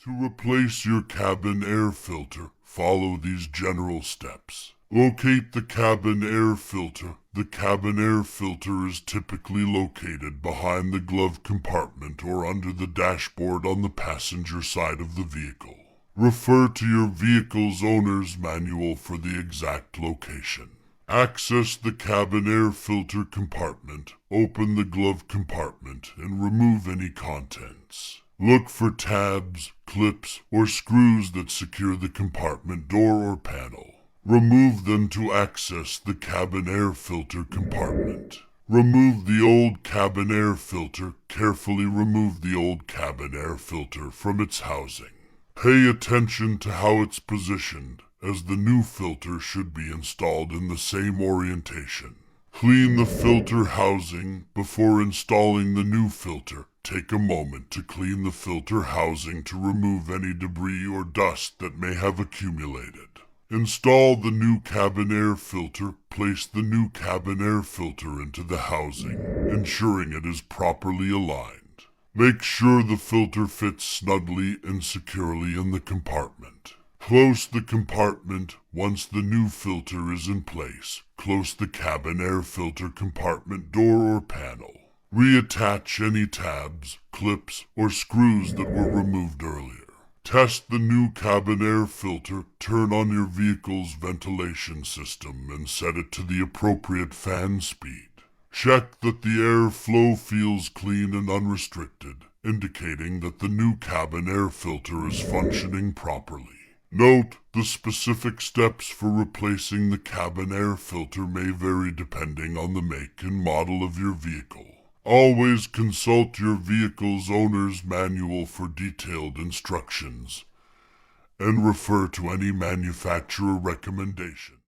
To replace your cabin air filter, follow these general steps. Locate the cabin air filter. The cabin air filter is typically located behind the glove compartment or under the dashboard on the passenger side of the vehicle. Refer to your vehicle's owner's manual for the exact location. Access the cabin air filter compartment, open the glove compartment, and remove any contents. Look for tabs, clips, or screws that secure the compartment door or panel. Remove them to access the cabin air filter compartment. Remove the old cabin air filter. Carefully remove the old cabin air filter from its housing. Pay attention to how it's positioned, as the new filter should be installed in the same orientation. Clean the filter housing before installing the new filter. Take a moment to clean the filter housing to remove any debris or dust that may have accumulated. Install the new cabin air filter. Place the new cabin air filter into the housing, ensuring it is properly aligned. Make sure the filter fits snugly and securely in the compartment. Close the compartment. Once the new filter is in place, close the cabin air filter compartment door or panel. Reattach any tabs, clips, or screws that were removed earlier. Test the new cabin air filter. Turn on your vehicle's ventilation system and set it to the appropriate fan speed. Check that the air flow feels clean and unrestricted, indicating that the new cabin air filter is functioning properly. Note, the specific steps for replacing the cabin air filter may vary depending on the make and model of your vehicle. Always consult your vehicle's owner's manual for detailed instructions, and refer to any manufacturer recommendation.